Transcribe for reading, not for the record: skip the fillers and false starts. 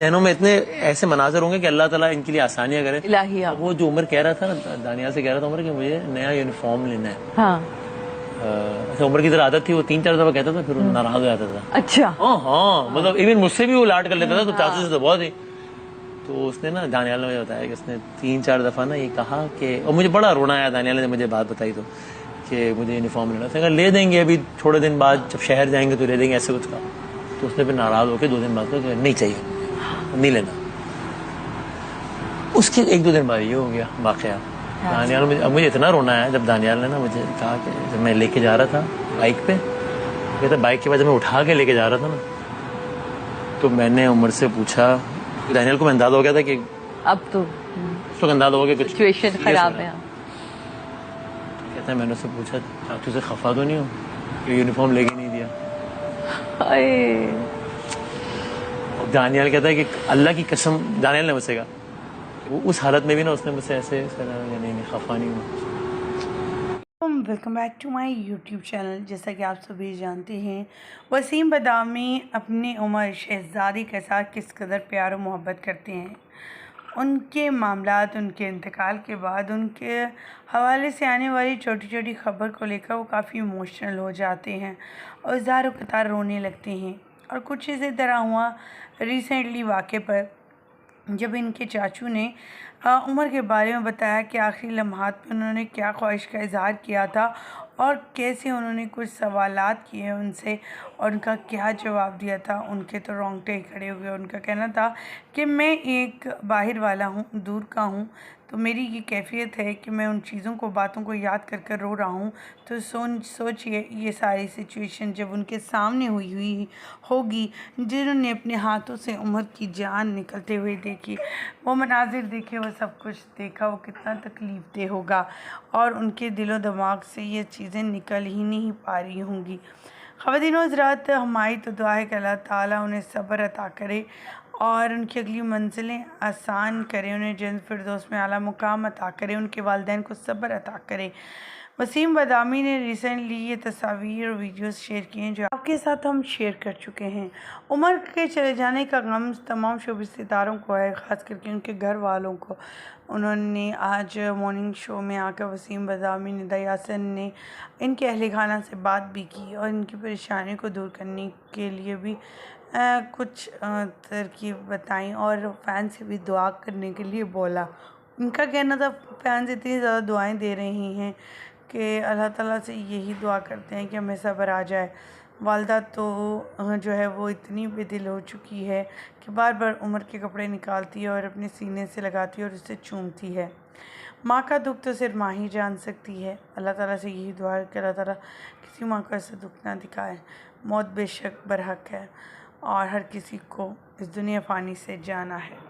जहनों में इतने ऐसे मनाजर होंगे कि अल्लाह ताला इनके लिए आसानियां करे। इलाहिया। वो जो उमर कह रहा था ना, दानियाल से कह रहा था उमर कि मुझे नया यूनिफॉर्म लेना है। हाँ। अच्छा, उमर की तरह आदत थी, वो 3-4 दफा कहता था, फिर वो नाराज हो जाता था। अच्छा। हाँ, मतलब इवन मुझसे भी वो लाट कर लेता था, तो चाचू से तो बहुत ही। तो उसने ना, दानियाल ने मुझे बताया कि उसने 3-4 दफा ना ये कहा कि, और मुझे बड़ा रोना आया दानियाल ने मुझे बात बताई तो, कि मुझे यूनिफॉर्म लेना था। ले देंगे अभी थोड़े दिन बाद, जब शहर जाएंगे तो ले देंगे, ऐसे कुछ कहा। तो उसने फिर नाराज होकर 2 दिन बाद कहा नहीं चाहिए, नहीं लेना। उसके 1-2 दिन बाद ये हो गया वाकया। दानियाल मुझे इतना रोना आया जब दानियाल ने ना मुझे कहा कि जब मैं लेके जा रहा था बाइक पे, कहता बाइक के बाद जब मैं उठा के लेके जा रहा था ना, तो मैंने उमर से पूछा, दानियाल को अंदाजा हो गया था कि अब तो उसको अंदाजा हो गया कुछ सिचुएशन खराब है। कहता है मैंने उससे पूछा, चाचू से खफा तो नहीं हो कि यूनिफॉर्म लेके नहीं दिया? दानियाल कहता है कि अल्लाह की कसम, दानियाल ने मुझसे कहा, वो उस हालत में भी ना उसने मुझसे ऐसे नहीं खफा नहीं हुआ। Welcome back to my YouTube channel. जैसा कि आप सभी जानते हैं, वसीम बदामी अपनी उमर शहजादी के साथ किस कदर प्यार और मोहब्बत करते हैं। उनके मामलात, उनके इंतकाल के बाद उनके हवाले से आने वाली छोटी छोटी खबर को लेकर वो काफ़ी इमोशनल हो जाते हैं और ज़ारो कतार रोने लगते हैं। और कुछ इसी तरह हुआ रिसेंटली वाक़े पर, जब इनके चाचू ने उमर के बारे में बताया कि आखिरी लम्हात में उन्होंने क्या ख्वाहिश का इजहार किया था और कैसे उन्होंने कुछ सवालात किए उनसे और उनका क्या जवाब दिया था। उनके तो रोंगटे खड़े हो गए। उनका कहना था कि मैं एक बाहर वाला हूँ, दूर का हूँ, तो मेरी ये कैफियत है कि मैं उन चीज़ों को, बातों को याद कर कर रो रहा हूँ। तो सोचिए ये सारी सिचुएशन जब उनके सामने हुई होगी, जिन्होंने अपने हाथों से उमर की जान निकलते हुए देखी, वो मनाजिर देखे, वो सब कुछ देखा, वो कितना तकलीफ़ दे होगा और उनके दिलो दिमाग से ये चीज़ें निकल ही नहीं पा रही होंगी। ख़वातीन व हज़रात, हमारी तो दुआ है कि अल्लाह ताला उन्हें सब्र अता करे और उनकी अगली मंजिलें आसान करे, उन्हें जन्नत फिरदौस में आला मुकाम अता करे, उनके वालिदैन को सब्र अता करे। वसीम बदामी ने रिसेंटली ये तस्वीर और वीडियोस शेयर किए हैं जो आपके साथ हम शेयर कर चुके हैं। उमर के चले जाने का गम तमाम शोबिज़ सितारों को है, ख़ास करके उनके घर वालों को। उन्होंने आज मॉर्निंग शो में आकर वसीम बदामी, निदा यासिन ने इनके अहले खाना से बात भी की और इनकी परेशानी को दूर करने के लिए भी कुछ तरकीब बताई और फ़ैन से भी दुआ करने के लिए बोला। उनका कहना था फैंस इतनी ज़्यादा दुआएं दे रही हैं कि अल्लाह ताला से यही दुआ करते हैं कि हमें सब्र आ जाए। वालदा तो जो है वो इतनी बेदिल हो चुकी है कि बार बार उमर के कपड़े निकालती है और अपने सीने से लगाती है और उससे चूमती है। माँ का दुख तो सिर्फ माँ ही जान सकती है। अल्लाह ताला से यही दुआ है कि अल्लाह ताला किसी माँ को ऐसा दुख ना दिखाए। मौत बेशक बरहक है और हर किसी को इस दुनिया फ़ानी से जाना है।